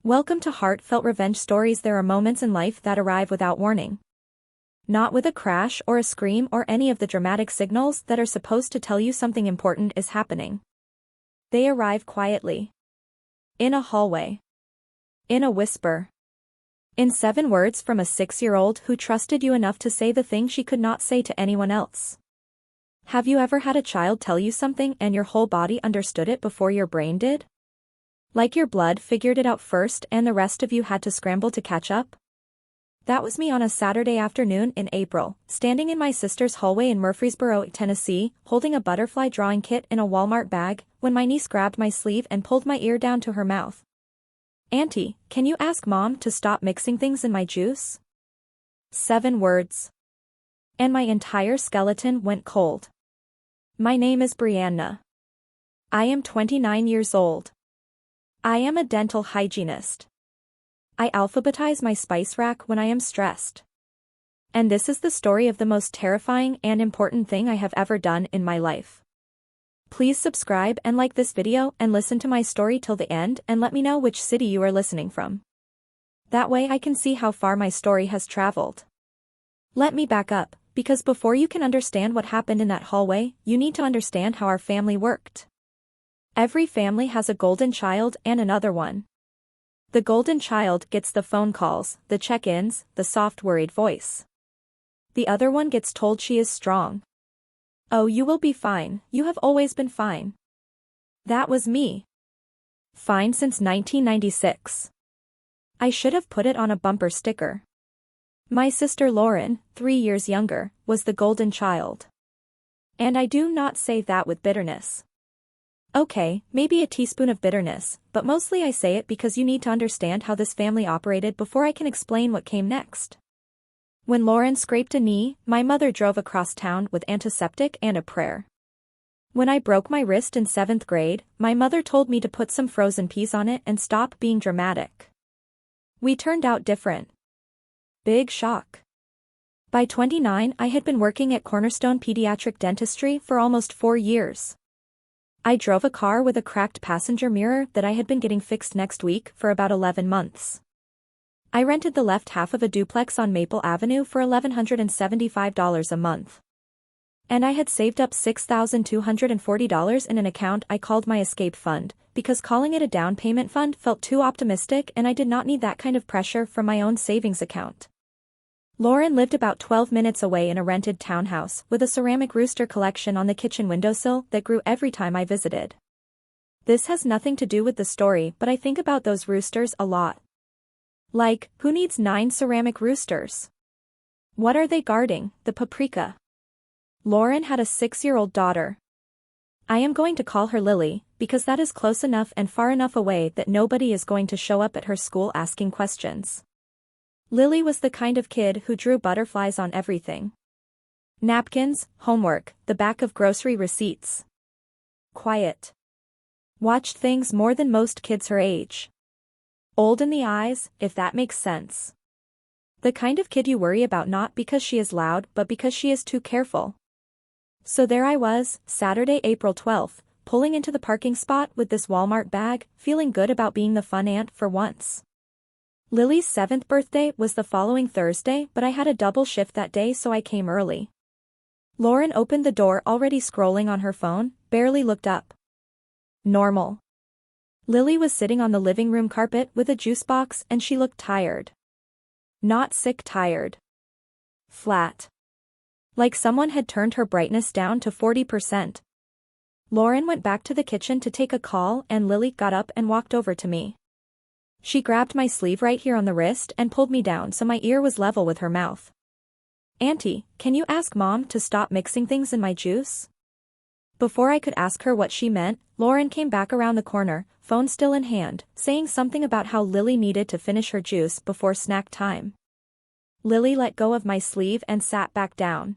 Welcome to Heartfelt Revenge Stories. There are moments in life that arrive without warning. Not with a crash or a scream or any of the dramatic signals that are supposed to tell you something important is happening. They arrive quietly. In a hallway. In a whisper. In 7 words from a 6-year-old who trusted you enough to say the thing she could not say to anyone else. Have you ever had a child tell you something and your whole body understood it before your brain did? Like your blood figured it out first and the rest of you had to scramble to catch up? That was me on a Saturday afternoon in April, standing in my sister's hallway in Murfreesboro, Tennessee, holding a butterfly drawing kit in a Walmart bag, when my niece grabbed my sleeve and pulled my ear down to her mouth. "Auntie, can you ask Mom to stop mixing things in my juice?" 7 words. And my entire skeleton went cold. My name is Brianna. I am 29 years old. I am a dental hygienist. I alphabetize my spice rack when I am stressed. And this is the story of the most terrifying and important thing I have ever done in my life. Please subscribe and like this video and listen to my story till the end and let me know which city you are listening from. That way I can see how far my story has traveled. Let me back up, because before you can understand what happened in that hallway, you need to understand how our family worked. Every family has a golden child and another one. The golden child gets the phone calls, the check-ins, the soft worried voice. The other one gets told she is strong. "Oh, you will be fine, you have always been fine." That was me. Fine since 1996. I should have put it on a bumper sticker. My sister Lauren, 3 years younger, was the golden child. And I do not say that with bitterness. Okay, maybe a teaspoon of bitterness, but mostly I say it because you need to understand how this family operated before I can explain what came next. When Lauren scraped a knee, my mother drove across town with antiseptic and a prayer. When I broke my wrist in 7th grade, my mother told me to put some frozen peas on it and stop being dramatic. We turned out different. Big shock. By 29, I had been working at Cornerstone Pediatric Dentistry for almost 4 years. I drove a car with a cracked passenger mirror that I had been getting fixed next week for about 11 months. I rented the left half of a duplex on Maple Avenue for $1,175 a month. And I had saved up $6,240 in an account I called my escape fund, because calling it a down payment fund felt too optimistic and I did not need that kind of pressure from my own savings account. Lauren lived about 12 minutes away in a rented townhouse with a ceramic rooster collection on the kitchen windowsill that grew every time I visited. This has nothing to do with the story, but I think about those roosters a lot. Like, who needs 9 ceramic roosters? What are they guarding? The paprika. Lauren had a 6-year-old daughter. I am going to call her Lily, because that is close enough and far enough away that nobody is going to show up at her school asking questions. Lily was the kind of kid who drew butterflies on everything. Napkins, homework, the back of grocery receipts. Quiet. Watched things more than most kids her age. Old in the eyes, if that makes sense. The kind of kid you worry about not because she is loud but because she is too careful. So there I was, Saturday, April 12th, pulling into the parking spot with this Walmart bag, feeling good about being the fun aunt for once. Lily's 7th birthday was the following Thursday, but I had a double shift that day so I came early. Lauren opened the door already scrolling on her phone, barely looked up. Normal. Lily was sitting on the living room carpet with a juice box and she looked tired. Not sick tired. Flat. Like someone had turned her brightness down to 40%. Lauren went back to the kitchen to take a call and Lily got up and walked over to me. She grabbed my sleeve right here on the wrist and pulled me down so my ear was level with her mouth. "Auntie, can you ask Mom to stop mixing things in my juice?" Before I could ask her what she meant, Lauren came back around the corner, phone still in hand, saying something about how Lily needed to finish her juice before snack time. Lily let go of my sleeve and sat back down.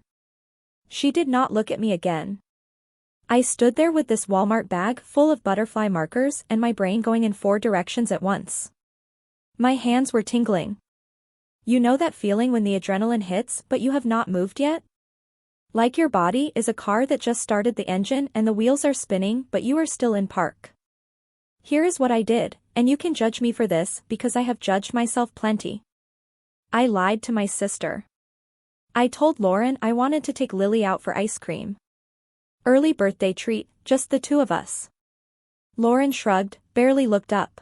She did not look at me again. I stood there with this Walmart bag full of butterfly markers and my brain going in 4 directions at once. My hands were tingling. You know that feeling when the adrenaline hits but you have not moved yet? Like your body is a car that just started the engine and the wheels are spinning but you are still in park. Here is what I did, And you can judge me for this because I have judged myself plenty. I lied to my sister. I told Lauren I wanted to take Lily out for ice cream. Early birthday treat, just the two of us. Lauren shrugged, barely looked up.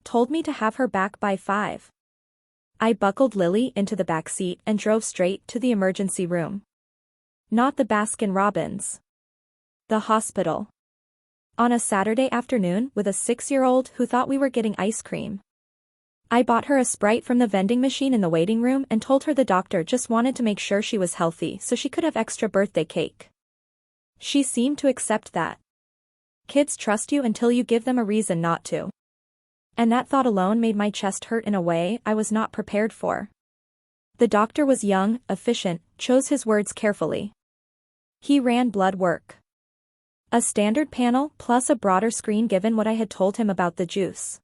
Told me to have her back by 5. I buckled Lily into the back seat and drove straight to the emergency room. Not the Baskin-Robbins. The hospital. On a Saturday afternoon with a 6-year-old who thought we were getting ice cream. I bought her a Sprite from the vending machine in the waiting room and told her the doctor just wanted to make sure she was healthy so she could have extra birthday cake. She seemed to accept that. Kids trust you until you give them a reason not to. And that thought alone made my chest hurt in a way I was not prepared for. The doctor was young, efficient, chose his words carefully. He ran blood work. A standard panel plus a broader screen given what I had told him about the juice.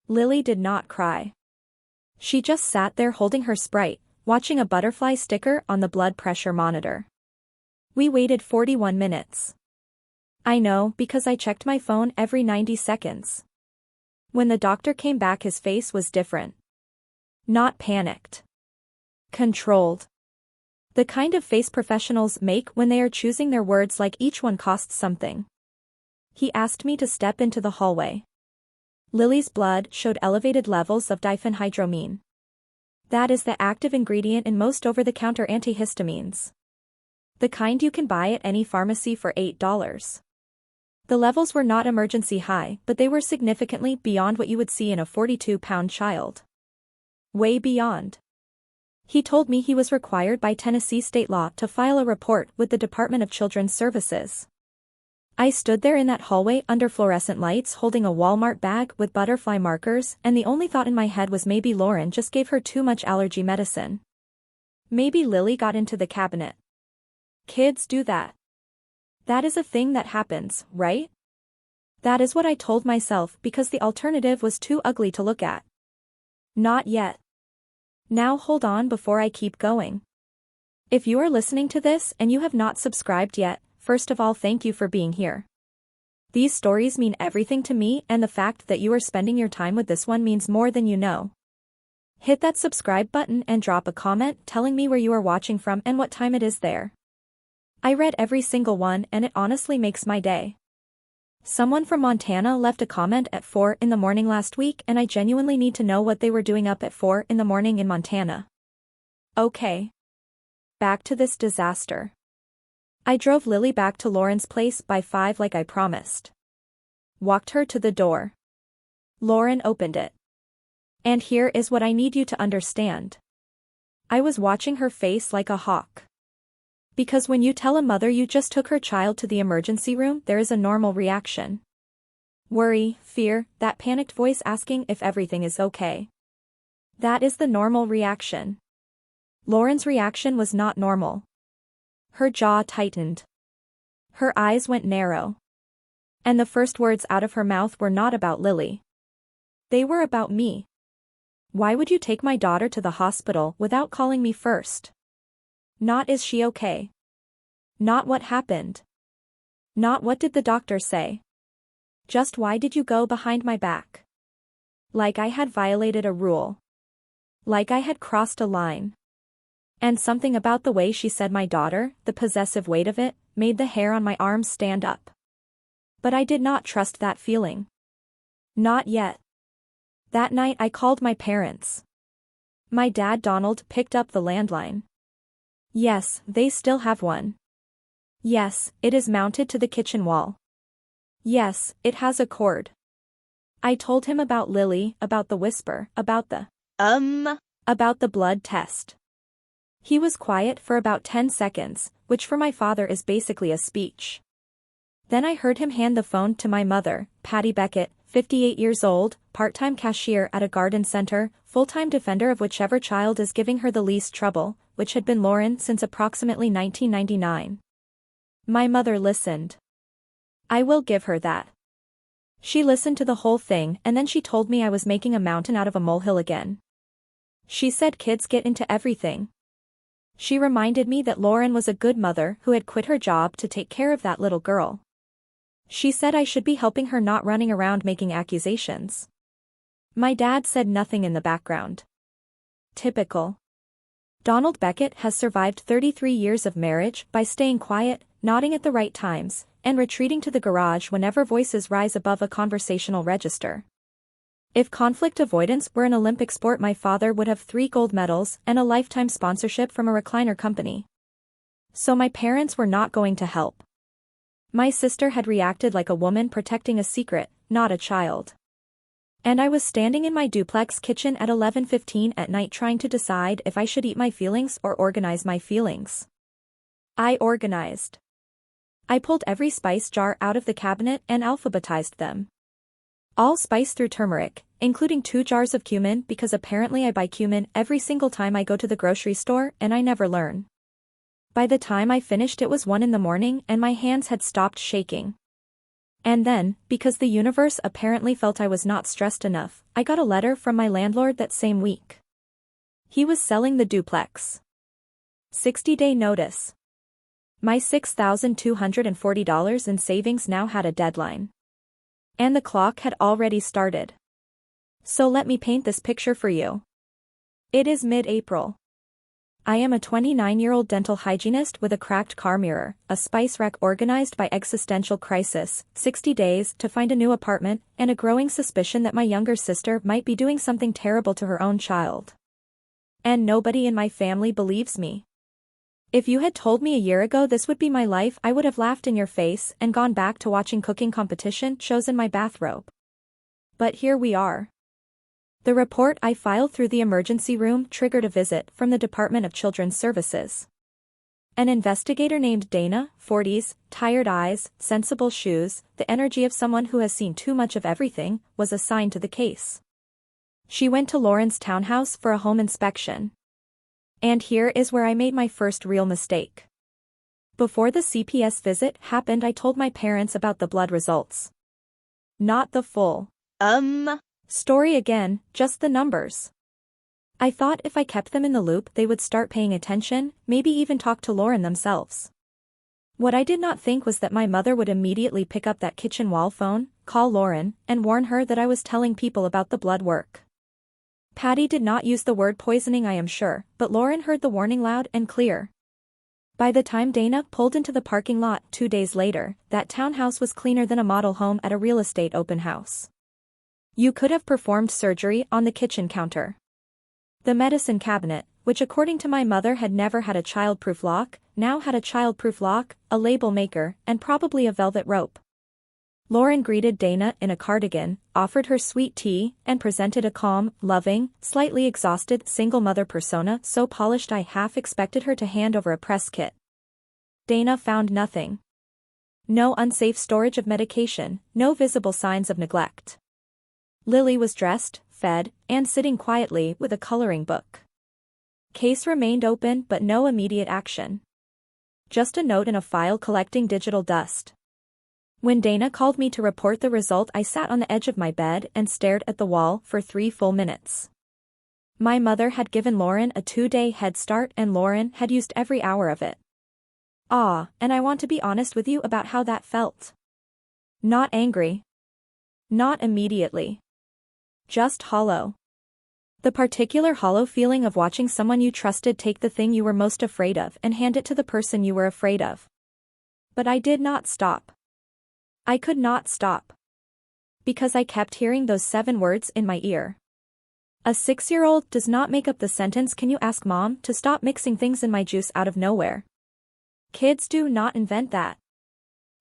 Lily did not cry. She just sat there holding her Sprite, watching a butterfly sticker on the blood pressure monitor. We waited 41 minutes. I know because I checked my phone every 90 seconds. When the doctor came back his face was different. Not panicked. Controlled. The kind of face professionals make when they are choosing their words like each one costs something. He asked me to step into the hallway. Lily's blood showed elevated levels of diphenhydramine. That is the active ingredient in most over-the-counter antihistamines. The kind you can buy at any pharmacy for $8. The levels were not emergency high, but they were significantly beyond what you would see in a 42-pound child. Way beyond. He told me he was required by Tennessee state law to file a report with the Department of Children's Services. I stood there in that hallway under fluorescent lights holding a Walmart bag with butterfly markers, and the only thought in my head was maybe Lauren just gave her too much allergy medicine. Maybe Lily got into the cabinet. Kids do that. That is a thing that happens, right? That is what I told myself because the alternative was too ugly to look at. Not yet. Now hold on before I keep going. If you are listening to this and you have not subscribed yet, first of all thank you for being here. These stories mean everything to me, and the fact that you are spending your time with this one means more than you know. Hit that subscribe button and drop a comment telling me where you are watching from and what time it is there. I read every single one and it honestly makes my day. Someone from Montana left a comment at 4 in the morning last week, and I genuinely need to know what they were doing up at 4 in the morning in Montana. Okay. Back to this disaster. I drove Lily back to Lauren's place by 5 like I promised. Walked her to the door. Lauren opened it. And here is what I need you to understand. I was watching her face like a hawk. Because when you tell a mother you just took her child to the emergency room, there is a normal reaction. Worry, fear, that panicked voice asking if everything is okay. That is the normal reaction. Lauren's reaction was not normal. Her jaw tightened. Her eyes went narrow. And the first words out of her mouth were not about Lily. They were about me. Why would you take my daughter to the hospital without calling me first? Not is she okay? Not what happened? Not what did the doctor say? Just why did you go behind my back? Like I had violated a rule. Like I had crossed a line. And something about the way she said my daughter, the possessive weight of it, made the hair on my arms stand up. But I did not trust that feeling. Not yet. That night I called my parents. My dad Donald picked up the landline. Yes, they still have one. Yes, it is mounted to the kitchen wall. Yes, it has a cord. I told him about Lily, about the whisper, about the about the blood test. He was quiet for about 10 seconds, which for my father is basically a speech. Then I heard him hand the phone to my mother, Patty Beckett, 58 years old, part-time cashier at a garden center, full-time defender of whichever child is giving her the least trouble, which had been Lauren since approximately 1999. My mother listened. I will give her that. She listened to the whole thing, and then she told me I was making a mountain out of a molehill again. She said kids get into everything. She reminded me that Lauren was a good mother who had quit her job to take care of that little girl. She said I should be helping her, not running around making accusations. My dad said nothing in the background. Typical. Donald Beckett has survived 33 years of marriage by staying quiet, nodding at the right times, and retreating to the garage whenever voices rise above a conversational register. If conflict avoidance were an Olympic sport, my father would have 3 gold medals and a lifetime sponsorship from a recliner company. So my parents were not going to help. My sister had reacted like a woman protecting a secret, not a child. And I was standing in my duplex kitchen at 11:15 at night trying to decide if I should eat my feelings or organize my feelings. I organized. I pulled every spice jar out of the cabinet and alphabetized them. All spice through turmeric, including 2 jars of cumin, because apparently I buy cumin every single time I go to the grocery store and I never learn. By the time I finished it was 1 in the morning and my hands had stopped shaking. And then, because the universe apparently felt I was not stressed enough, I got a letter from my landlord that same week. He was selling the duplex. 60-day notice. My $6,240 in savings now had a deadline. And the clock had already started. So let me paint this picture for you. It is mid-April. I am a 29-year-old dental hygienist with a cracked car mirror, a spice rack organized by existential crisis, 60 days to find a new apartment, and a growing suspicion that my younger sister might be doing something terrible to her own child. And nobody in my family believes me. If you had told me a year ago this would be my life, I would have laughed in your face and gone back to watching cooking competition shows in my bathrobe. But here we are. The report I filed through the emergency room triggered a visit from the Department of Children's Services. An investigator named Dana, 40s, tired eyes, sensible shoes, the energy of someone who has seen too much of everything, was assigned to the case. She went to Lauren's townhouse for a home inspection. And here is where I made my first real mistake. Before the CPS visit happened, I told my parents about the blood results. Not the full story again, just the numbers. I thought if I kept them in the loop they would start paying attention, maybe even talk to Lauren themselves. What I did not think was that my mother would immediately pick up that kitchen wall phone, call Lauren, and warn her that I was telling people about the blood work. Patty did not use the word poisoning, I am sure, but Lauren heard the warning loud and clear. By the time Dana pulled into the parking lot 2 days later, that townhouse was cleaner than a model home at a real estate open house. You could have performed surgery on the kitchen counter. The medicine cabinet, which according to my mother had never had a child-proof lock, now had a child-proof lock, a label maker, and probably a velvet rope. Lauren greeted Dana in a cardigan, offered her sweet tea, and presented a calm, loving, slightly exhausted single mother persona so polished I half expected her to hand over a press kit. Dana found nothing. No unsafe storage of medication, no visible signs of neglect. Lily was dressed, fed, and sitting quietly with a coloring book. Case remained open but no immediate action. Just a note in a file collecting digital dust. When Dana called me to report the result, I sat on the edge of my bed and stared at the wall for 3 full minutes. My mother had given Lauren a 2-day head start and Lauren had used every hour of it. And I want to be honest with you about how that felt. Not angry. Not immediately. Just hollow. The particular hollow feeling of watching someone you trusted take the thing you were most afraid of and hand it to the person you were afraid of. But I did not stop. I could not stop. Because I kept hearing those 7 words in my ear. A 6-year-old does not make up the sentence, "Can you ask mom to stop mixing things in my juice?" out of nowhere. Kids do not invent that.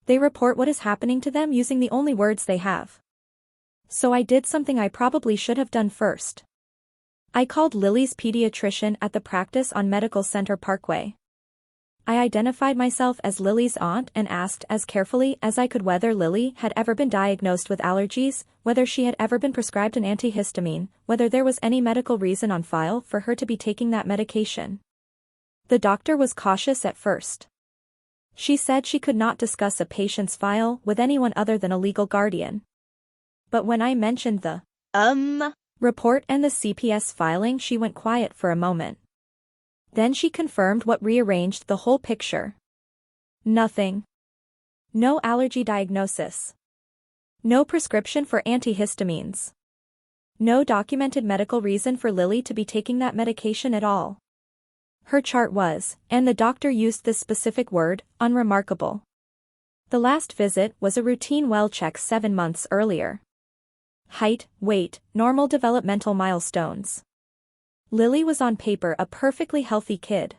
They report what is happening to them using the only words they have. So I did something I probably should have done first. I called Lily's pediatrician at the practice on Medical Center Parkway. I identified myself as Lily's aunt and asked as carefully as I could whether Lily had ever been diagnosed with allergies, whether she had ever been prescribed an antihistamine, whether there was any medical reason on file for her to be taking that medication. The doctor was cautious at first. She said she could not discuss a patient's file with anyone other than a legal guardian. But when I mentioned the report and the CPS filing, she went quiet for a moment. Then she confirmed what rearranged the whole picture. Nothing. No allergy diagnosis. No prescription for antihistamines. No documented medical reason for Lily to be taking that medication at all. Her chart was, and the doctor used this specific word, unremarkable. The last visit was a routine well check 7 months earlier. Height, weight, normal developmental milestones. Lily was on paper a perfectly healthy kid.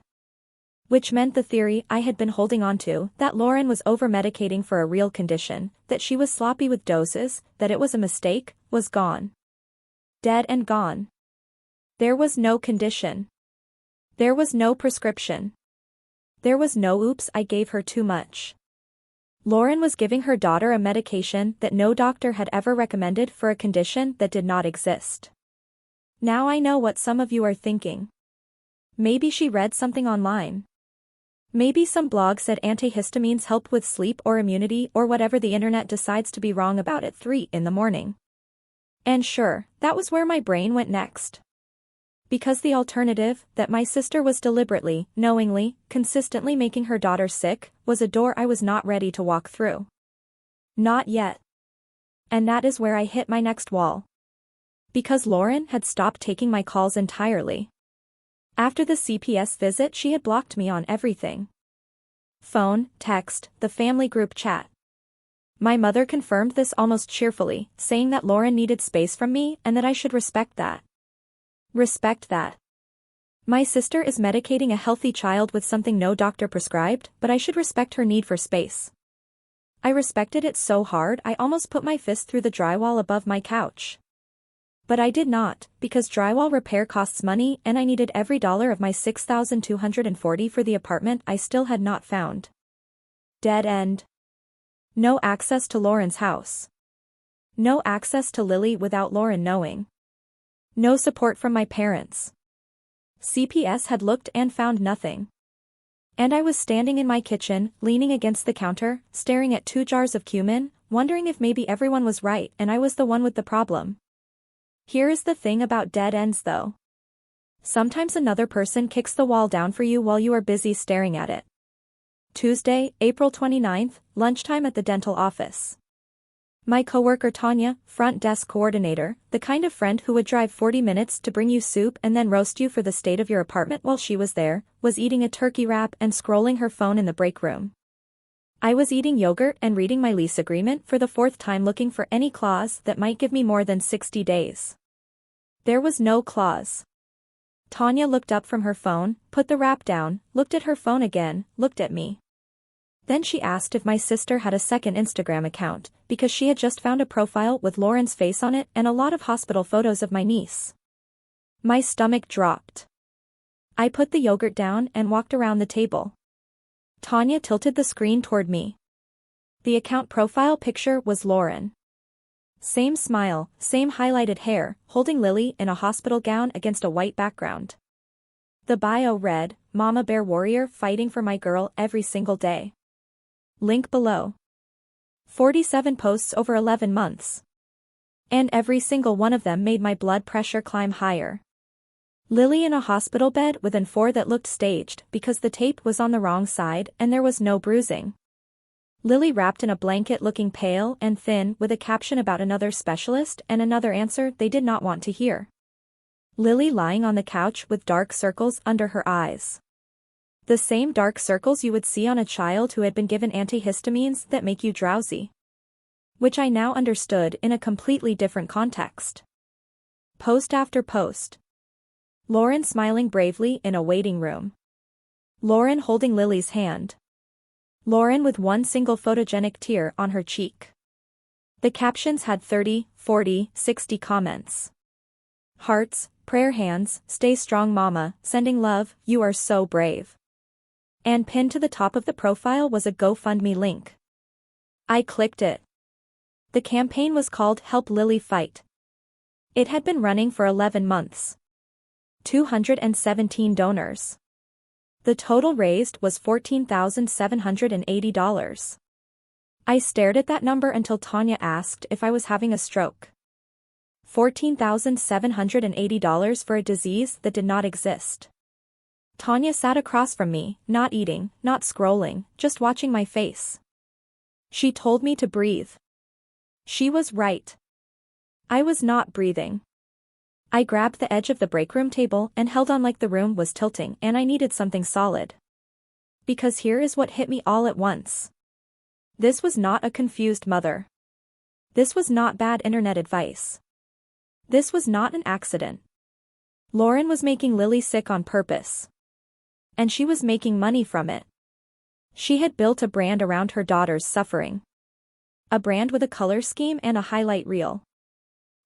Which meant the theory I had been holding on to, that Lauren was over-medicating for a real condition, that she was sloppy with doses, that it was a mistake, was gone. Dead and gone. There was no condition. There was no prescription. There was no oops, I gave her too much. Lauren was giving her daughter a medication that no doctor had ever recommended for a condition that did not exist. Now I know what some of you are thinking. Maybe she read something online. Maybe some blog said antihistamines help with sleep or immunity or whatever the internet decides to be wrong about at 3 in the morning. And sure, that was where my brain went next. Because the alternative, that my sister was deliberately, knowingly, consistently making her daughter sick, was a door I was not ready to walk through. Not yet. And that is where I hit my next wall. Because Lauren had stopped taking my calls entirely. After the CPS visit, she had blocked me on everything. Phone, text, the family group chat. My mother confirmed this almost cheerfully, saying that Lauren needed space from me and that I should respect that. Respect that. My sister is medicating a healthy child with something no doctor prescribed, but I should respect her need for space. I respected it so hard I almost put my fist through the drywall above my couch. But I did not, because drywall repair costs money and I needed every dollar of my $6,240 for the apartment I still had not found. Dead end. No access to Lauren's house. No access to Lily without Lauren knowing. No support from my parents. CPS had looked and found nothing. And I was standing in my kitchen, leaning against the counter, staring at 2 jars of cumin, wondering if maybe everyone was right and I was the one with the problem. Here is the thing about dead ends though. Sometimes another person kicks the wall down for you while you are busy staring at it. Tuesday, April 29th, lunchtime at the dental office. My coworker Tanya, front desk coordinator, the kind of friend who would drive 40 minutes to bring you soup and then roast you for the state of your apartment while she was there, was eating a turkey wrap and scrolling her phone in the break room. I was eating yogurt and reading my lease agreement for the 4th time looking for any clause that might give me more than 60 days. There was no clause. Tanya looked up from her phone, put the wrap down, looked at her phone again, looked at me. Then she asked if my sister had a second Instagram account, because she had just found a profile with Lauren's face on it and a lot of hospital photos of my niece. My stomach dropped. I put the yogurt down and walked around the table. Tanya tilted the screen toward me. The account profile picture was Lauren. Same smile, same highlighted hair, holding Lily in a hospital gown against a white background. The bio read, Mama Bear Warrior fighting for my girl every single day. Link below. 47 posts over 11 months. And every single one of them made my blood pressure climb higher. Lily in a hospital bed with an 4 that looked staged because the tape was on the wrong side and there was no bruising. Lily wrapped in a blanket looking pale and thin with a caption about another specialist and another answer they did not want to hear. Lily lying on the couch with dark circles under her eyes. The same dark circles you would see on a child who had been given antihistamines that make you drowsy. Which I now understood in a completely different context. Post after post. Lauren smiling bravely in a waiting room. Lauren holding Lily's hand. Lauren with one single photogenic tear on her cheek. The captions had 30, 40, 60 comments. Hearts, prayer hands, stay strong mama, sending love, you are so brave. And pinned to the top of the profile was a GoFundMe link. I clicked it. The campaign was called Help Lily Fight. It had been running for 11 months. 217 donors. The total raised was $14,780. I stared at that number until Tanya asked if I was having a stroke. $14,780 for a disease that did not exist. Tanya sat across from me, not eating, not scrolling, just watching my face. She told me to breathe. She was right. I was not breathing. I grabbed the edge of the break room table and held on like the room was tilting and I needed something solid. Because here is what hit me all at once. This was not a confused mother. This was not bad internet advice. This was not an accident. Lauren was making Lily sick on purpose. And she was making money from it. She had built a brand around her daughter's suffering. A brand with a color scheme and a highlight reel.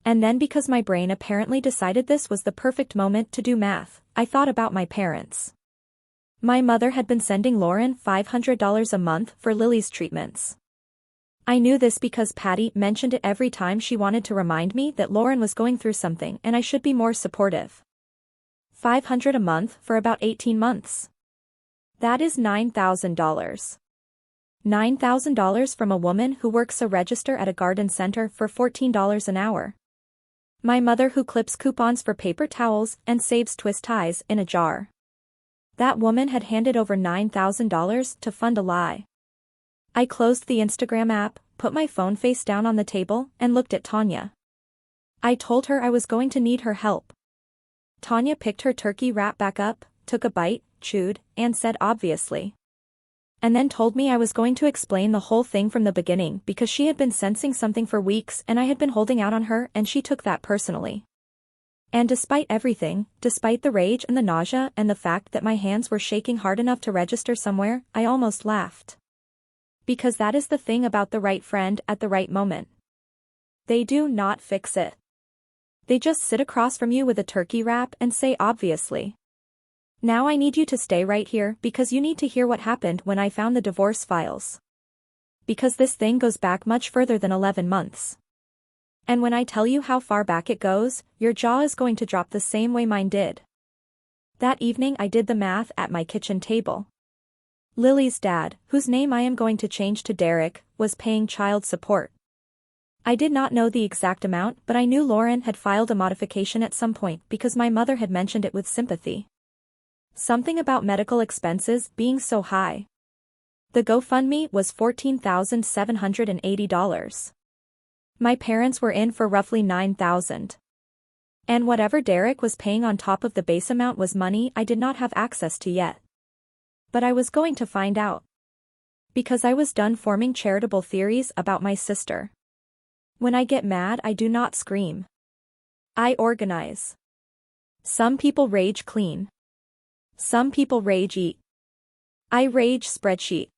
And then because my brain apparently decided this was the perfect moment to do math, I thought about my parents. My mother had been sending Lauren $500 a month for Lily's treatments. I knew this because Patty mentioned it every time she wanted to remind me that Lauren was going through something and I should be more supportive. $500 a month for about 18 months. That is $9,000. $9,000 from a woman who works a register at a garden center for $14 an hour. My mother who clips coupons for paper towels and saves twist ties in a jar. That woman had handed over $9,000 to fund a lie. I closed the Instagram app, put my phone face down on the table, and looked at Tanya. I told her I was going to need her help. Tanya picked her turkey wrap back up, took a bite, chewed, and said obviously. And then told me I was going to explain the whole thing from the beginning because she had been sensing something for weeks and I had been holding out on her and she took that personally. And despite everything, despite the rage and the nausea and the fact that my hands were shaking hard enough to register somewhere, I almost laughed. Because that is the thing about the right friend at the right moment. They do not fix it. They just sit across from you with a turkey wrap and say obviously. Now I need you to stay right here because you need to hear what happened when I found the divorce files. Because this thing goes back much further than 11 months. And when I tell you how far back it goes, your jaw is going to drop the same way mine did. That evening I did the math at my kitchen table. Lily's dad, whose name I am going to change to Derek, was paying child support. I did not know the exact amount but I knew Lauren had filed a modification at some point because my mother had mentioned it with sympathy. Something about medical expenses being so high. The GoFundMe was $14,780. My parents were in for roughly $9,000. And whatever Derek was paying on top of the base amount was money I did not have access to yet. But I was going to find out. Because I was done forming charitable theories about my sister. When I get mad I do not scream. I organize. Some people rage clean. Some people rage eat. I rage spreadsheet.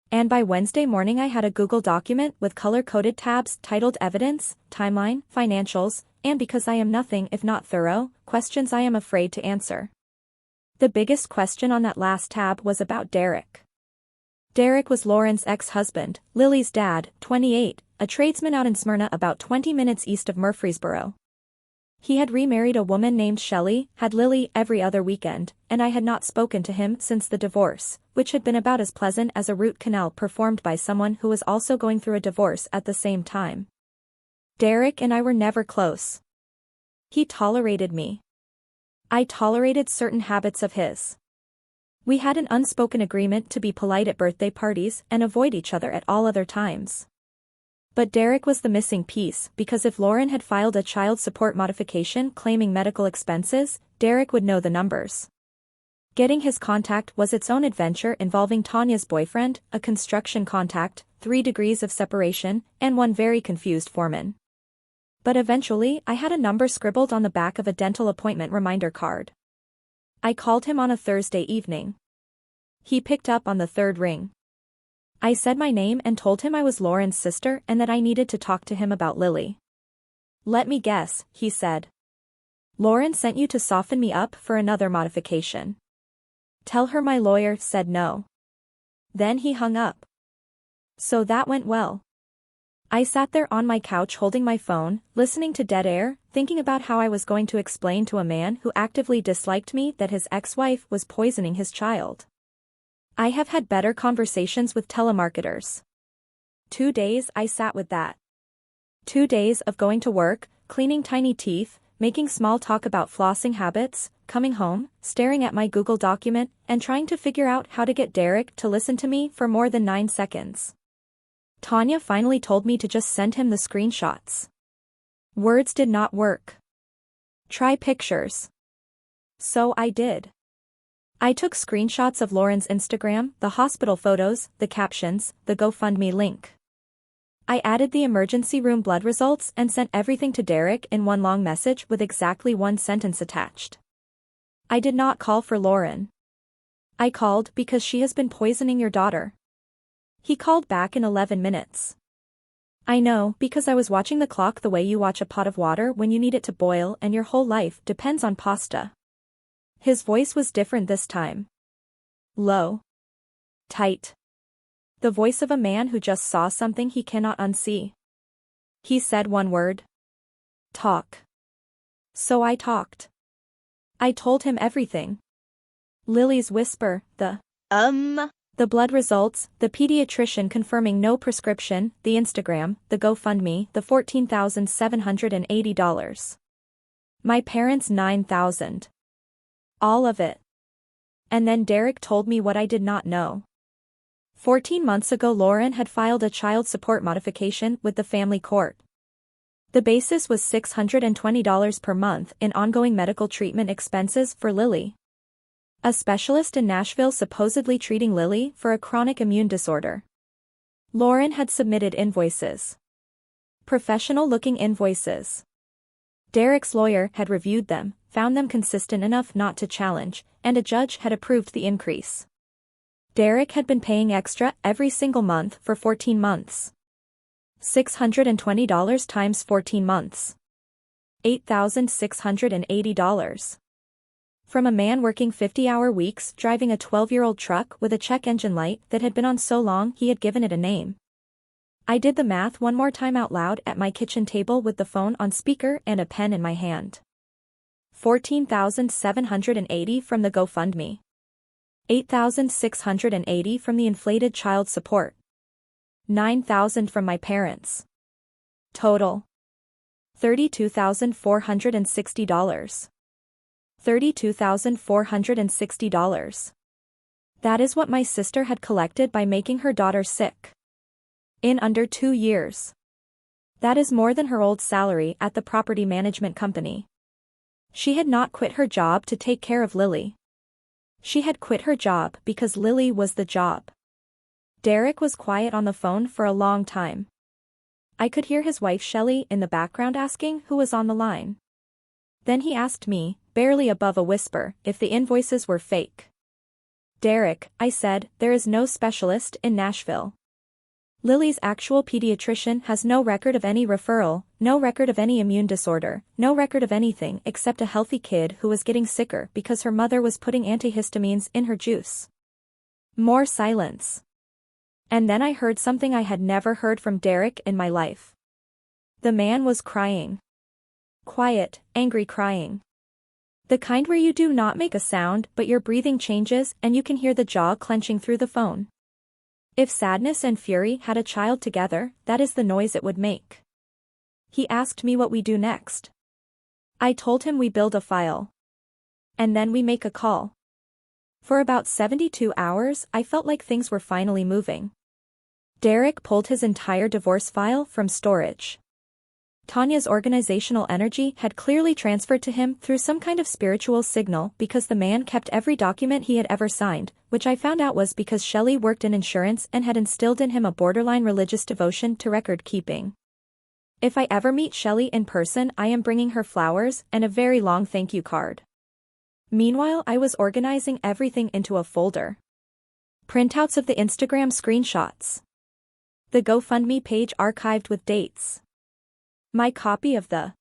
And by Wednesday morning I had a Google document with color-coded tabs titled Evidence, Timeline, Financials, and because I am nothing if not thorough, questions I am afraid to answer. The biggest question on that last tab was about Derek. Derek was Lauren's ex-husband, Lily's dad, 28, a tradesman out in Smyrna about 20 minutes east of Murfreesboro. He had remarried a woman named Shelley, had Lily every other weekend, and I had not spoken to him since the divorce, which had been about as pleasant as a root canal performed by someone who was also going through a divorce at the same time. Derek and I were never close. He tolerated me. I tolerated certain habits of his. We had an unspoken agreement to be polite at birthday parties and avoid each other at all other times. But Derek was the missing piece because if Lauren had filed a child support modification claiming medical expenses, Derek would know the numbers. Getting his contact was its own adventure involving Tanya's boyfriend, a construction contact, 3 degrees of separation, and one very confused foreman. But eventually I had a number scribbled on the back of a dental appointment reminder card. I called him on a Thursday evening. He picked up on the 3rd ring. I said my name and told him I was Lauren's sister and that I needed to talk to him about Lily. Let me guess, he said. Lauren sent you to soften me up for another modification. Tell her my lawyer said no. Then he hung up. So that went well. I sat there on my couch holding my phone, listening to dead air, thinking about how I was going to explain to a man who actively disliked me that his ex-wife was poisoning his child. I have had better conversations with telemarketers. 2 days I sat with that. 2 days of going to work, cleaning tiny teeth, making small talk about flossing habits, coming home, staring at my Google document, and trying to figure out how to get Derek to listen to me for more than 9 seconds. Tanya finally told me to just send him the screenshots. Words did not work. Try pictures. So I did. I took screenshots of Lauren's Instagram, the hospital photos, the captions, the GoFundMe link. I added the emergency room blood results and sent everything to Derek in one long message with exactly one sentence attached. I did not call for Lauren. I called because she has been poisoning your daughter. He called back in 11 minutes. I know, because I was watching the clock the way you watch a pot of water when you need it to boil and your whole life depends on pasta. His voice was different this time. Low. Tight. The voice of a man who just saw something he cannot unsee. He said one word. Talk. So I talked. I told him everything. Lily's whisper, the blood results, the pediatrician confirming no prescription, the Instagram, the GoFundMe, the $14,780. My parents' $9,000. All of it. And then Derek told me what I did not know. 14 months ago Lauren had filed a child support modification with the family court. The basis was $620 per month in ongoing medical treatment expenses for Lily. A specialist in Nashville supposedly treating Lily for a chronic immune disorder. Lauren had submitted invoices. Professional-looking invoices. Derek's lawyer had reviewed them, found them consistent enough not to challenge, and a judge had approved the increase. Derek had been paying extra every single month for 14 months. $620 times 14 months. $8,680. From a man working 50-hour weeks driving a 12-year-old truck with a check engine light that had been on so long he had given it a name. I did the math one more time out loud at my kitchen table with the phone on speaker and a pen in my hand. $14,780 from the GoFundMe. $8,680 from the inflated child support. $9,000 from my parents. Total. $32,460. $32,460. That is what my sister had collected by making her daughter sick. In under 2 years. That is more than her old salary at the property management company. She had not quit her job to take care of Lily. She had quit her job because Lily was the job. Derek was quiet on the phone for a long time. I could hear his wife Shelley in the background asking who was on the line. Then he asked me, barely above a whisper, if the invoices were fake. Derek, I said, there is no specialist in Nashville. Lily's actual pediatrician has no record of any referral, no record of any immune disorder, no record of anything except a healthy kid who was getting sicker because her mother was putting antihistamines in her juice. More silence. And then I heard something I had never heard from Derek in my life. The man was crying. Quiet, angry crying. The kind where you do not make a sound but your breathing changes and you can hear the jaw clenching through the phone. If sadness and fury had a child together, that is the noise it would make. He asked me what we do next. I told him we build a file. And then we make a call. For about 72 hours I felt like things were finally moving. Derek pulled his entire divorce file from storage. Tanya's organizational energy had clearly transferred to him through some kind of spiritual signal because the man kept every document he had ever signed, which I found out was because Shelley worked in insurance and had instilled in him a borderline religious devotion to record keeping. If I ever meet Shelley in person I am bringing her flowers and a very long thank you card. Meanwhile I was organizing everything into a folder. Printouts of the Instagram screenshots. The GoFundMe page archived with dates. My copy of the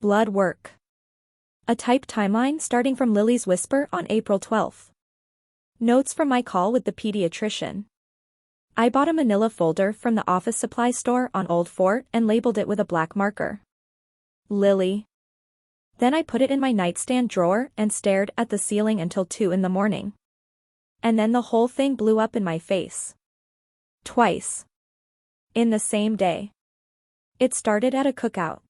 blood work. A typed timeline starting from Lily's whisper on April 12th. Notes from my call with the pediatrician. I bought a manila folder from the office supply store on Old Fort and labeled it with a black marker. Lily. Then I put it in my nightstand drawer and stared at the ceiling until 2 in the morning. And then the whole thing blew up in my face. Twice. In the same day. It started at a cookout.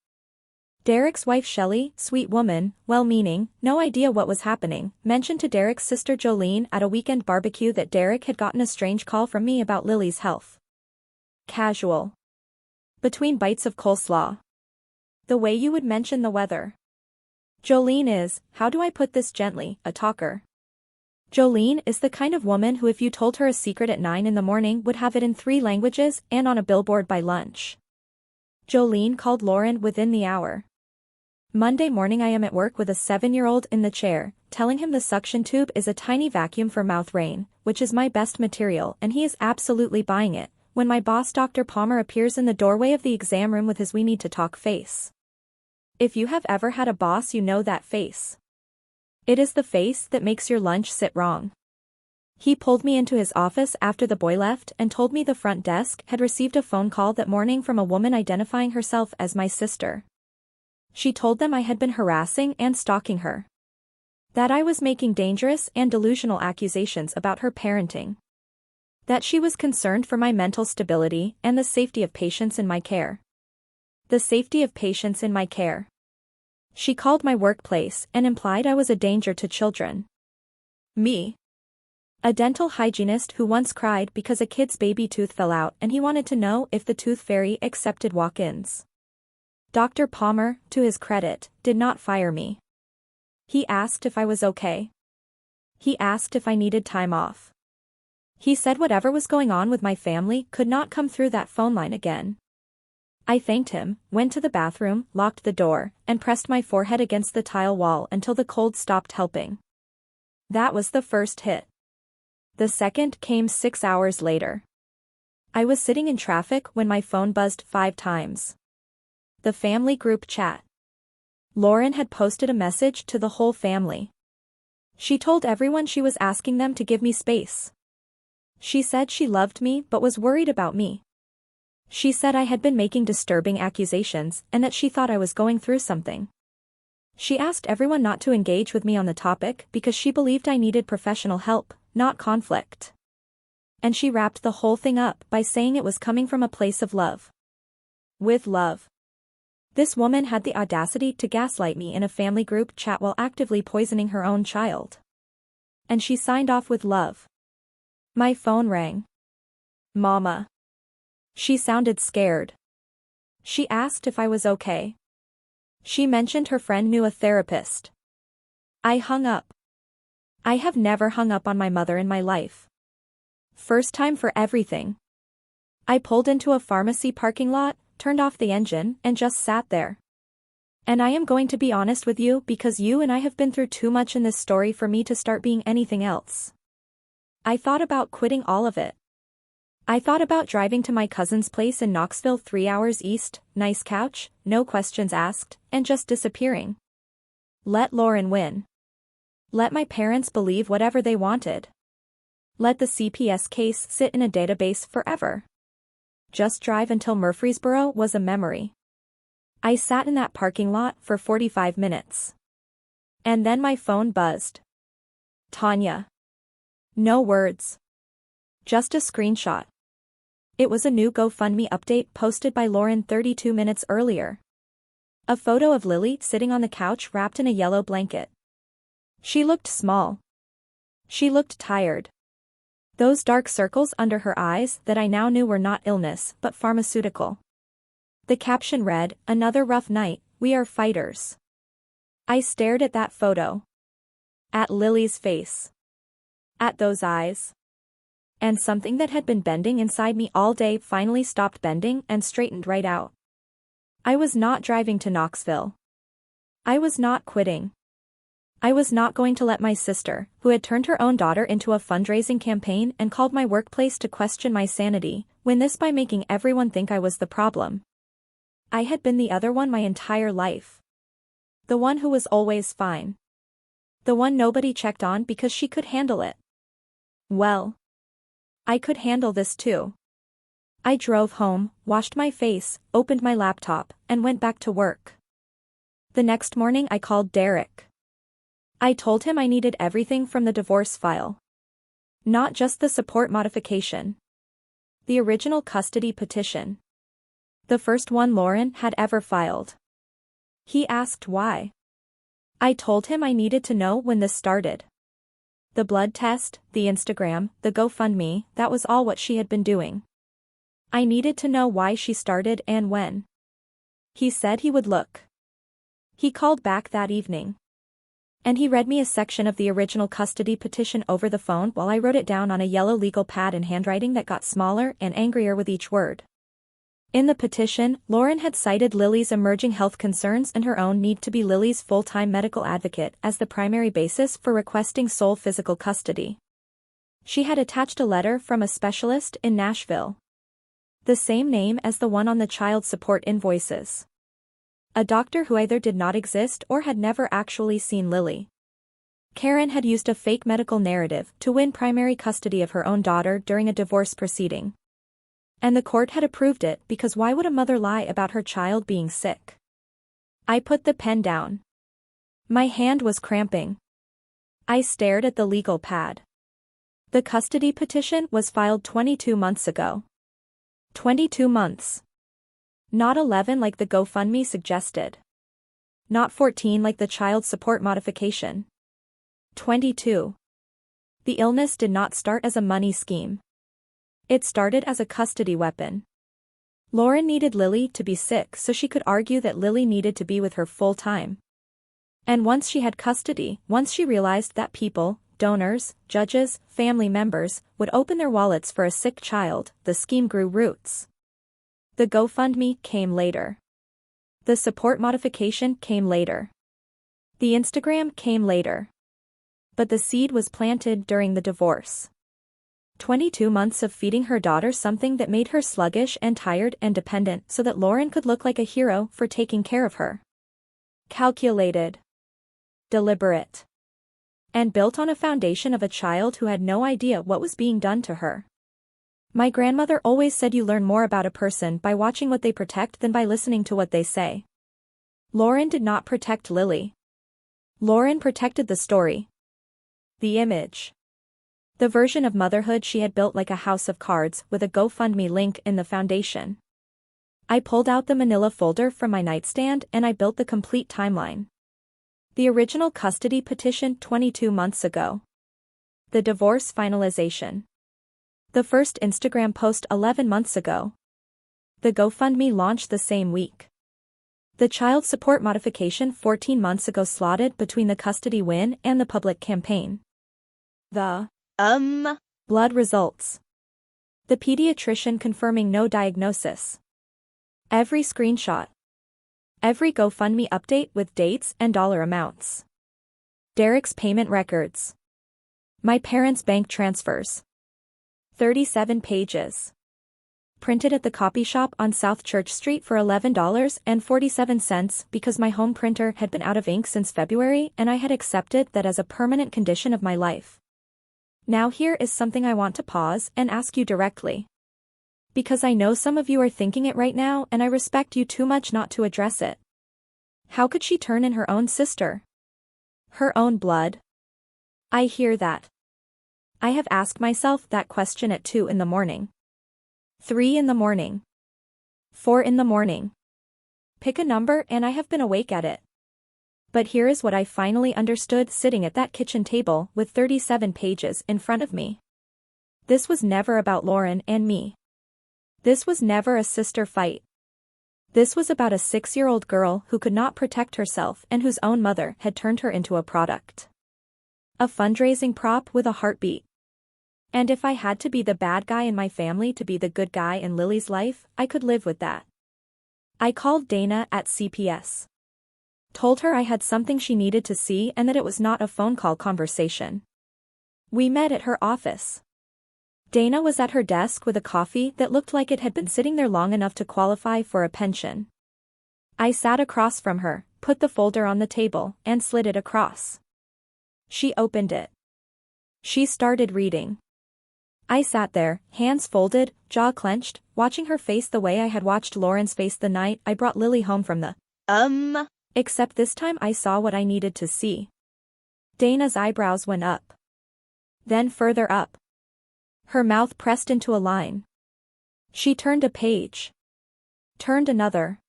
Derek's wife Shelley, sweet woman, well-meaning, no idea what was happening, mentioned to Derek's sister Jolene at a weekend barbecue that Derek had gotten a strange call from me about Lily's health. Casual. Between bites of coleslaw. The way you would mention the weather. Jolene is, how do I put this gently, a talker. Jolene is the kind of woman who if you told her a secret at 9 in the morning would have it in 3 languages and on a billboard by lunch. Jolene called Lauren within the hour. Monday morning I am at work with a 7-year-old in the chair, telling him the suction tube is a tiny vacuum for mouth rain, which is my best material and he is absolutely buying it, when my boss Dr. Palmer appears in the doorway of the exam room with his "we need to talk" face. If you have ever had a boss you know that face. It is the face that makes your lunch sit wrong. He pulled me into his office after the boy left and told me the front desk had received a phone call that morning from a woman identifying herself as my sister. She told them I had been harassing and stalking her. That I was making dangerous and delusional accusations about her parenting. That she was concerned for my mental stability and the safety of patients in my care. The safety of patients in my care. She called my workplace and implied I was a danger to children. Me. A dental hygienist who once cried because a kid's baby tooth fell out and he wanted to know if the tooth fairy accepted walk-ins. Dr. Palmer, to his credit, did not fire me. He asked if I was okay. He asked if I needed time off. He said whatever was going on with my family could not come through that phone line again. I thanked him, went to the bathroom, locked the door, and pressed my forehead against the tile wall until the cold stopped helping. That was the first hit. The second came 6 hours later. I was sitting in traffic when my phone buzzed 5 times. The family group chat. Lauren had posted a message to the whole family. She told everyone she was asking them to give me space. She said she loved me but was worried about me. She said I had been making disturbing accusations and that she thought I was going through something. She asked everyone not to engage with me on the topic because she believed I needed professional help, not conflict. And she wrapped the whole thing up by saying it was coming from a place of love. With love. This woman had the audacity to gaslight me in a family group chat while actively poisoning her own child. And she signed off with love. My phone rang. Mama. She sounded scared. She asked if I was okay. She mentioned her friend knew a therapist. I hung up. I have never hung up on my mother in my life. First time for everything. I pulled into a pharmacy parking lot, turned off the engine, and just sat there. And I am going to be honest with you because you and I have been through too much in this story for me to start being anything else. I thought about quitting all of it. I thought about driving to my cousin's place in Knoxville 3 hours east, nice couch, no questions asked, and just disappearing. Let Lauren win. Let my parents believe whatever they wanted. Let the CPS case sit in a database forever. Just drive until Murfreesboro was a memory. I sat in that parking lot for 45 minutes. And then my phone buzzed. Tanya. No words. Just a screenshot. It was a new GoFundMe update posted by Lauren 32 minutes earlier. A photo of Lily sitting on the couch wrapped in a yellow blanket. She looked small. She looked tired. Those dark circles under her eyes that I now knew were not illness but pharmaceutical. The caption read, "Another rough night, we are fighters." I stared at that photo. At Lily's face. At those eyes. And something that had been bending inside me all day finally stopped bending and straightened right out. I was not driving to Knoxville. I was not quitting. I was not going to let my sister, who had turned her own daughter into a fundraising campaign and called my workplace to question my sanity, win this by making everyone think I was the problem. I had been the other one my entire life. The one who was always fine. The one nobody checked on because she could handle it. Well, I could handle this too. I drove home, washed my face, opened my laptop, and went back to work. The next morning I called Derek. I told him I needed everything from the divorce file. Not just the support modification. The original custody petition. The first one Lauren had ever filed. He asked why. I told him I needed to know when this started. The blood test, the Instagram, the GoFundMe, that was all what she had been doing. I needed to know why she started and when. He said he would look. He called back that evening. And he read me a section of the original custody petition over the phone while I wrote it down on a yellow legal pad in handwriting that got smaller and angrier with each word. In the petition, Lauren had cited Lily's emerging health concerns and her own need to be Lily's full-time medical advocate as the primary basis for requesting sole physical custody. She had attached a letter from a specialist in Nashville. The same name as the one on the child support invoices. A doctor who either did not exist or had never actually seen Lily. Karen had used a fake medical narrative to win primary custody of her own daughter during a divorce proceeding. And the court had approved it because why would a mother lie about her child being sick? I put the pen down. My hand was cramping. I stared at the legal pad. The custody petition was filed 22 months ago. 22 months. Not 11 like the GoFundMe suggested. Not 14 like the child support modification. 22. The illness did not start as a money scheme. It started as a custody weapon. Lauren needed Lily to be sick so she could argue that Lily needed to be with her full time. And once she had custody, once she realized that people, donors, judges, family members, would open their wallets for a sick child, the scheme grew roots. The GoFundMe came later. The support modification came later. The Instagram came later. But the seed was planted during the divorce. 22 months of feeding her daughter something that made her sluggish and tired and dependent so that Lauren could look like a hero for taking care of her. Calculated. Deliberate. And built on a foundation of a child who had no idea what was being done to her. My grandmother always said you learn more about a person by watching what they protect than by listening to what they say. Lauren did not protect Lily. Lauren protected the story. The image. The version of motherhood she had built like a house of cards with a GoFundMe link in the foundation. I pulled out the manila folder from my nightstand and I built the complete timeline. The original custody petition 22 months ago. The divorce finalization. The first Instagram post 11 months ago. The GoFundMe launched the same week. The child support modification 14 months ago slotted between the custody win and the public campaign. The blood results. The pediatrician confirming no diagnosis. Every screenshot. Every GoFundMe update with dates and dollar amounts. Derek's payment records. My parents' bank transfers. 37 pages. Printed at the copy shop on South Church Street for $11.47 because my home printer had been out of ink since February and I had accepted that as a permanent condition of my life. Now here is something I want to pause and ask you directly. Because I know some of you are thinking it right now and I respect you too much not to address it. How could she turn in her own sister? Her own blood? I hear that. I have asked myself that question at 2 in the morning. 3 in the morning. 4 in the morning. Pick a number and I have been awake at it. But here is what I finally understood sitting at that kitchen table with 37 pages in front of me. This was never about Lauren and me. This was never a sister fight. This was about a 6-year-old girl who could not protect herself and whose own mother had turned her into a product. A fundraising prop with a heartbeat. And if I had to be the bad guy in my family to be the good guy in Lily's life, I could live with that. I called Dana at CPS. Told her I had something she needed to see and that it was not a phone call conversation. We met at her office. Dana was at her desk with a coffee that looked like it had been sitting there long enough to qualify for a pension. I sat across from her, put the folder on the table, and slid it across. She opened it. She started reading. I sat there, hands folded, jaw clenched, watching her face the way I had watched Lauren's face the night I brought Lily home from the Except this time I saw what I needed to see. Dana's eyebrows went up. Then further up. Her mouth pressed into a line. She turned a page. Turned another.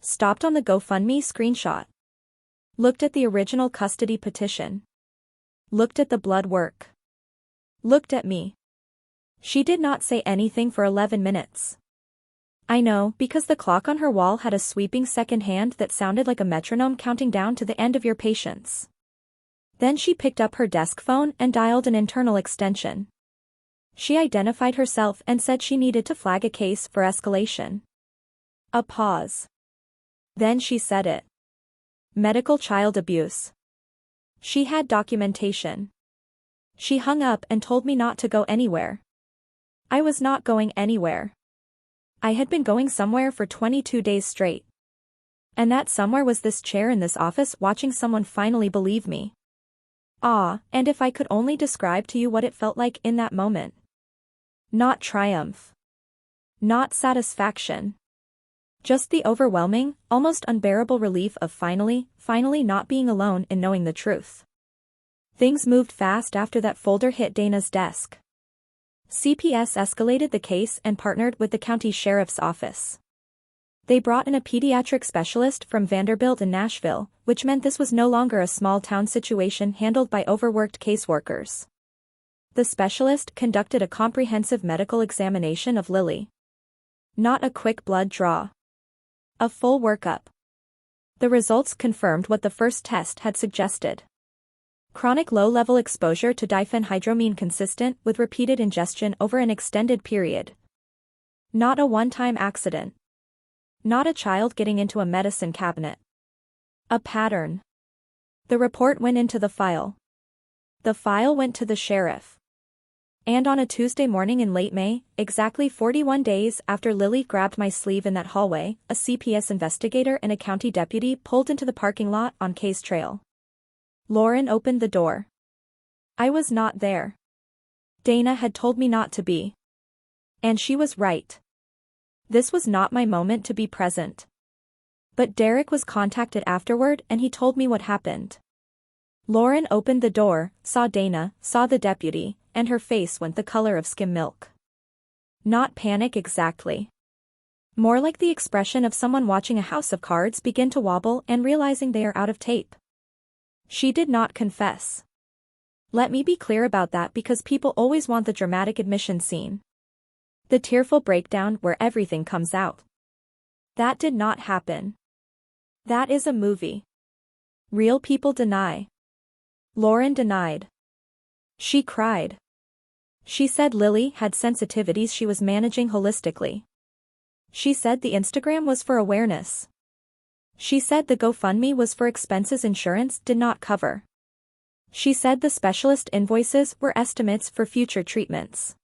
Stopped on the GoFundMe screenshot. Looked at the original custody petition. Looked at the blood work. Looked at me. She did not say anything for 11 minutes. I know, because the clock on her wall had a sweeping second hand that sounded like a metronome counting down to the end of your patience. Then she picked up her desk phone and dialed an internal extension. She identified herself and said she needed to flag a case for escalation. A pause. Then she said it. Medical child abuse. She had documentation. She hung up and told me not to go anywhere. I was not going anywhere. I had been going somewhere for 22 days straight. And that somewhere was this chair in this office watching someone finally believe me. And if I could only describe to you what it felt like in that moment. Not triumph. Not satisfaction. Just the overwhelming, almost unbearable relief of finally not being alone in knowing the truth. Things moved fast after that folder hit Dana's desk. CPS escalated the case and partnered with the county sheriff's office. They brought in a pediatric specialist from Vanderbilt in Nashville, which meant this was no longer a small-town situation handled by overworked caseworkers. The specialist conducted a comprehensive medical examination of Lily. Not a quick blood draw. A full workup. The results confirmed what the first test had suggested. Chronic low-level exposure to diphenhydramine consistent with repeated ingestion over an extended period. Not a one-time accident. Not a child getting into a medicine cabinet. A pattern. The report went into the file. The file went to the sheriff. And on a Tuesday morning in late May, exactly 41 days after Lily grabbed my sleeve in that hallway, a CPS investigator and a county deputy pulled into the parking lot on Case Trail. Lauren opened the door. I was not there. Dana had told me not to be. And she was right. This was not my moment to be present. But Derek was contacted afterward and he told me what happened. Lauren opened the door, saw Dana, saw the deputy, and her face went the color of skim milk. Not panic exactly. More like the expression of someone watching a house of cards begin to wobble and realizing they are out of tape. She did not confess. Let me be clear about that because people always want the dramatic admission scene. The tearful breakdown where everything comes out. That did not happen. That is a movie. Real people deny. Lauren denied. She cried. She said Lily had sensitivities she was managing holistically. She said the Instagram was for awareness. She said the GoFundMe was for expenses insurance did not cover. She said the specialist invoices were estimates for future treatments.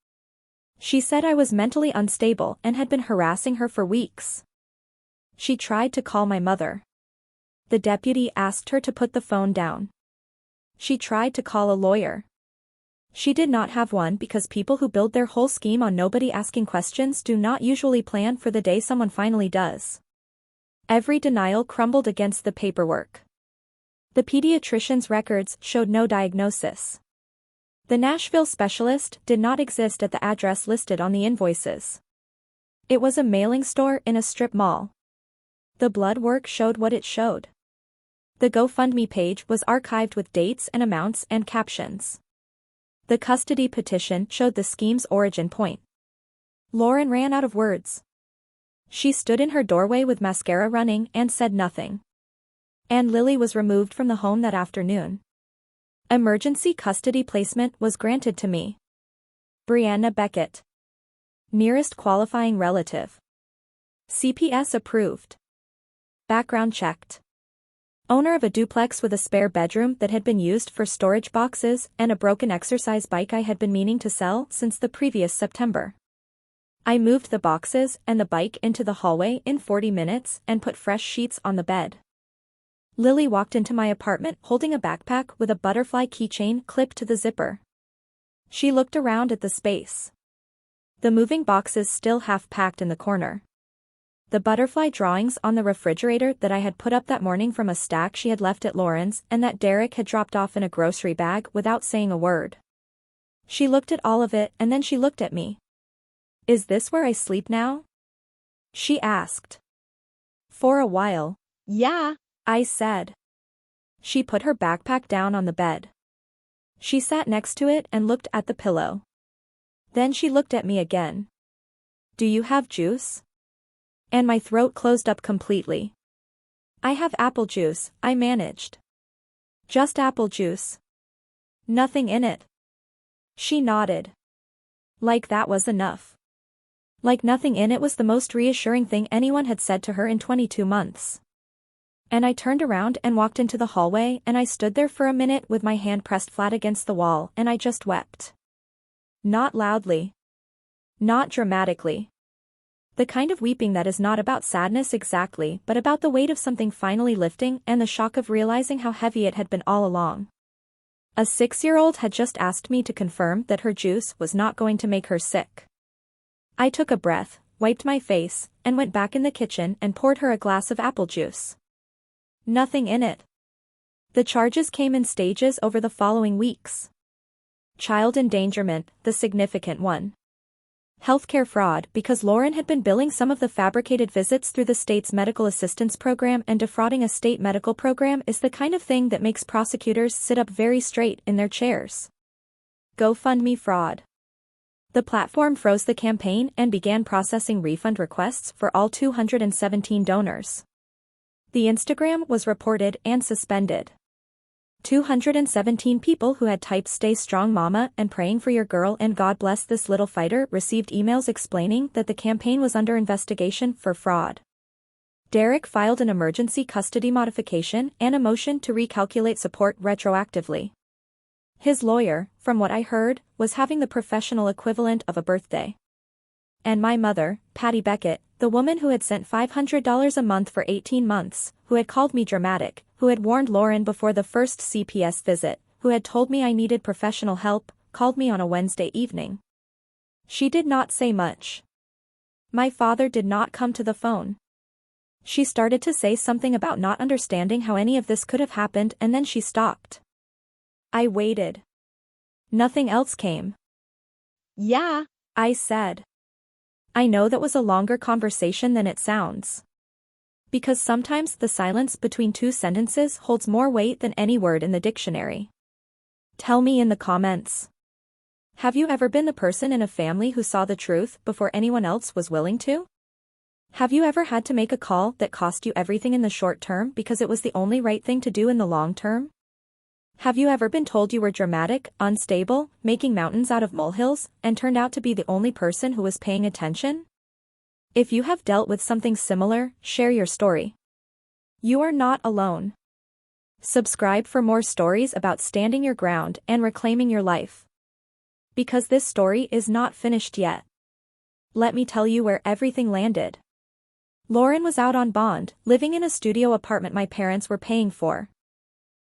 She said I was mentally unstable and had been harassing her for weeks. She tried to call my mother. The deputy asked her to put the phone down. She tried to call a lawyer. She did not have one because people who build their whole scheme on nobody asking questions do not usually plan for the day someone finally does. Every denial crumbled against the paperwork. The pediatrician's records showed no diagnosis. The Nashville specialist did not exist at the address listed on the invoices. It was a mailing store in a strip mall. The blood work showed what it showed. The GoFundMe page was archived with dates and amounts and captions. The custody petition showed the scheme's origin point. Lauren ran out of words. She stood in her doorway with mascara running and said nothing. And Lily was removed from the home that afternoon. Emergency custody placement was granted to me. Brianna Beckett. Nearest qualifying relative. CPS approved. Background checked. Owner of a duplex with a spare bedroom that had been used for storage boxes and a broken exercise bike I had been meaning to sell since the previous September. I moved the boxes and the bike into the hallway in 40 minutes and put fresh sheets on the bed. Lily walked into my apartment holding a backpack with a butterfly keychain clipped to the zipper. She looked around at the space. The moving boxes still half packed in the corner. The butterfly drawings on the refrigerator that I had put up that morning from a stack she had left at Lauren's and that Derek had dropped off in a grocery bag without saying a word. She looked at all of it and then she looked at me. Is this where I sleep now? She asked. For a while. Yeah, I said. She put her backpack down on the bed. She sat next to it and looked at the pillow. Then she looked at me again. Do you have juice? And my throat closed up completely. I have apple juice, I managed. Just apple juice. Nothing in it. She nodded. Like that was enough. Like nothing in it was the most reassuring thing anyone had said to her in 22 months. And I turned around and walked into the hallway, and I stood there for a minute with my hand pressed flat against the wall, and I just wept. Not loudly. Not dramatically. The kind of weeping that is not about sadness exactly, but about the weight of something finally lifting and the shock of realizing how heavy it had been all along. A 6-year-old had just asked me to confirm that her juice was not going to make her sick. I took a breath, wiped my face, and went back in the kitchen and poured her a glass of apple juice. Nothing in it. The charges came in stages over the following weeks. Child endangerment, the significant one. Healthcare fraud because Lauren had been billing some of the fabricated visits through the state's medical assistance program, and defrauding a state medical program is the kind of thing that makes prosecutors sit up very straight in their chairs. GoFundMe fraud. The platform froze the campaign and began processing refund requests for all 217 donors. The Instagram was reported and suspended. 217 people who had typed "Stay strong mama" and "praying for your girl" and "God bless this little fighter" received emails explaining that the campaign was under investigation for fraud. Derek filed an emergency custody modification and a motion to recalculate support retroactively. His lawyer, from what I heard, was having the professional equivalent of a birthday. And my mother, Patty Beckett, the woman who had sent $500 a month for 18 months, who had called me dramatic, who had warned Lauren before the first CPS visit, who had told me I needed professional help, called me on a Wednesday evening. She did not say much. My father did not come to the phone. She started to say something about not understanding how any of this could have happened, and then she stopped. I waited. Nothing else came. Yeah, I said. I know that was a longer conversation than it sounds. Because sometimes the silence between two sentences holds more weight than any word in the dictionary. Tell me in the comments. Have you ever been the person in a family who saw the truth before anyone else was willing to? Have you ever had to make a call that cost you everything in the short term because it was the only right thing to do in the long term? Have you ever been told you were dramatic, unstable, making mountains out of molehills, and turned out to be the only person who was paying attention? If you have dealt with something similar, share your story. You are not alone. Subscribe for more stories about standing your ground and reclaiming your life. Because this story is not finished yet. Let me tell you where everything landed. Lauren was out on bond, living in a studio apartment my parents were paying for.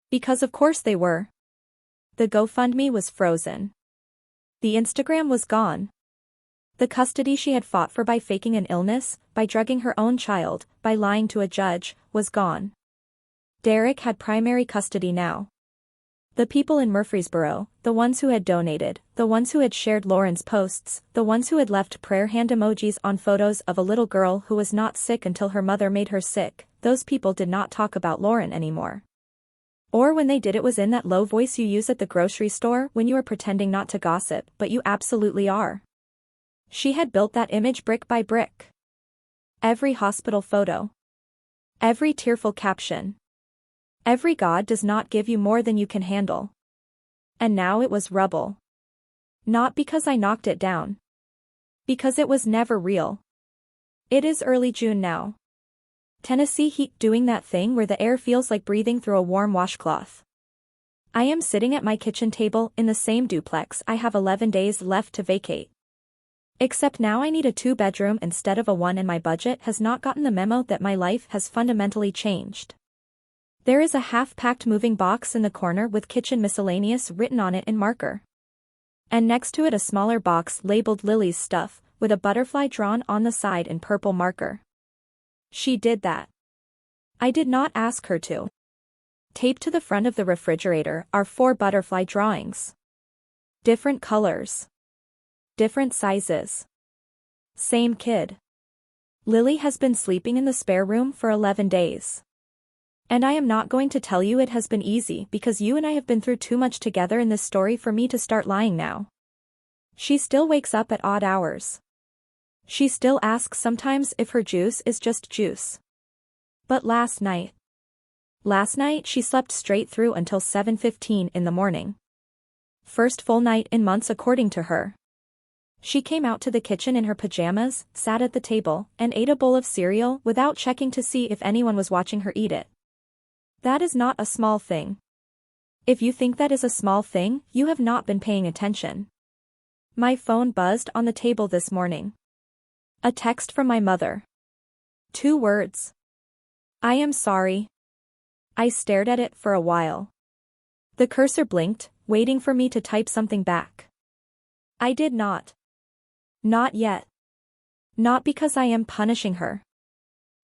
Because of course they were. The GoFundMe was frozen. The Instagram was gone. The custody she had fought for by faking an illness, by drugging her own child, by lying to a judge, was gone. Derek had primary custody now. The people in Murfreesboro, the ones who had donated, the ones who had shared Lauren's posts, the ones who had left prayer hand emojis on photos of a little girl who was not sick until her mother made her sick, those people did not talk about Lauren anymore. Or when they did, it was in that low voice you use at the grocery store when you are pretending not to gossip, but you absolutely are. She had built that image brick by brick. Every hospital photo. Every tearful caption. Every "God does not give you more than you can handle." And now it was rubble. Not because I knocked it down. Because it was never real. It is early June now. Tennessee heat doing that thing where the air feels like breathing through a warm washcloth. I am sitting at my kitchen table in the same duplex I have 11 days left to vacate. Except now I need a 2-bedroom instead of a 1, and my budget has not gotten the memo that my life has fundamentally changed. There is a half-packed moving box in the corner with "kitchen miscellaneous" written on it in marker. And next to it a smaller box labeled "Lily's stuff," with a butterfly drawn on the side in purple marker. She did that. I did not ask her to. Taped to the front of the refrigerator are 4 butterfly drawings. Different colors. Different sizes. Same kid. Lily has been sleeping in the spare room for 11 days. And I am not going to tell you it has been easy, because you and I have been through too much together in this story for me to start lying now. She still wakes up at odd hours. She still asks sometimes if her juice is just juice. But last night she slept straight through until 7:15 in the morning. First full night in months according to her. She came out to the kitchen in her pajamas, sat at the table, and ate a bowl of cereal without checking to see if anyone was watching her eat it. That is not a small thing. If you think that is a small thing, you have not been paying attention. My phone buzzed on the table this morning. A text from my mother. 2 words. I am sorry. I stared at it for a while. The cursor blinked, waiting for me to type something back. I did not. Not yet. Not because I am punishing her.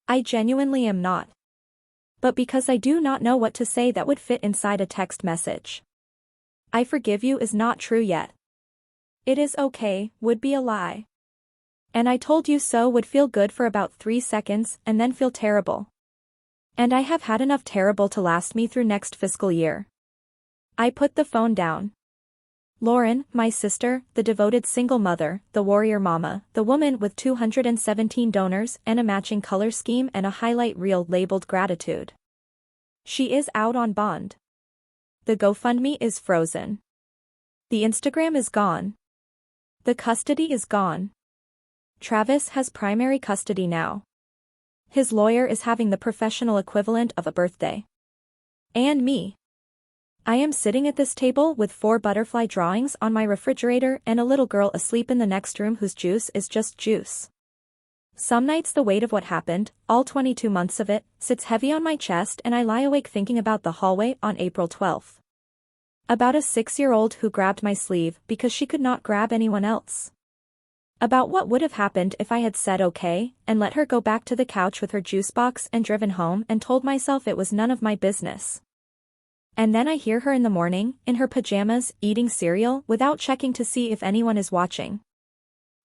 I genuinely am not. But because I do not know what to say that would fit inside a text message. I forgive you is not true yet. It is okay, would be a lie. And I told you so would feel good for about 3 seconds and then feel terrible. And I have had enough terrible to last me through next fiscal year. I put the phone down. Lauren, my sister, the devoted single mother, the warrior mama, the woman with 217 donors and a matching color scheme and a highlight reel labeled gratitude. She is out on bond. The GoFundMe is frozen. The Instagram is gone. The custody is gone. Travis has primary custody now. His lawyer is having the professional equivalent of a birthday. And me. I am sitting at this table with 4 butterfly drawings on my refrigerator and a little girl asleep in the next room whose juice is just juice. Some nights the weight of what happened, all 22 months of it, sits heavy on my chest and I lie awake thinking about the hallway on April 12th. About a 6-year-old who grabbed my sleeve because she could not grab anyone else. About what would have happened if I had said okay and let her go back to the couch with her juice box and driven home and told myself it was none of my business. And then I hear her in the morning, in her pajamas, eating cereal without checking to see if anyone is watching.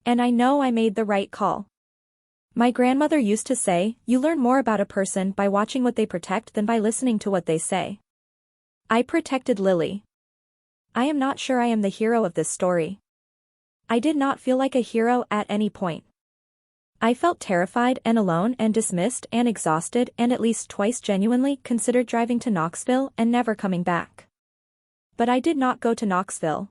And I know I made the right call. My grandmother used to say, you learn more about a person by watching what they protect than by listening to what they say. I protected Lily. I am not sure I am the hero of this story. I did not feel like a hero at any point. I felt terrified and alone and dismissed and exhausted and at least twice genuinely considered driving to Knoxville and never coming back. But I did not go to Knoxville.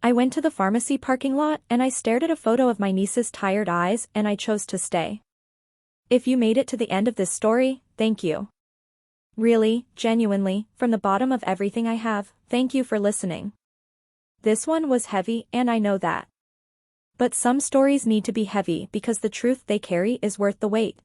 I went to the pharmacy parking lot and I stared at a photo of my niece's tired eyes and I chose to stay. If you made it to the end of this story, thank you. Really, genuinely, from the bottom of everything I have, thank you for listening. This one was heavy and I know that. But some stories need to be heavy because the truth they carry is worth the wait.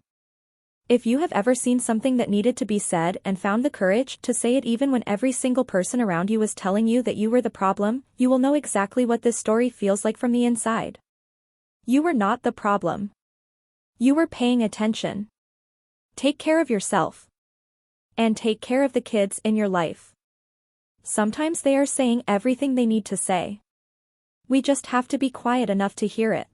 If you have ever seen something that needed to be said and found the courage to say it even when every single person around you was telling you that you were the problem, you will know exactly what this story feels like from the inside. You were not the problem. You were paying attention. Take care of yourself. And take care of the kids in your life. Sometimes they are saying everything they need to say. We just have to be quiet enough to hear it.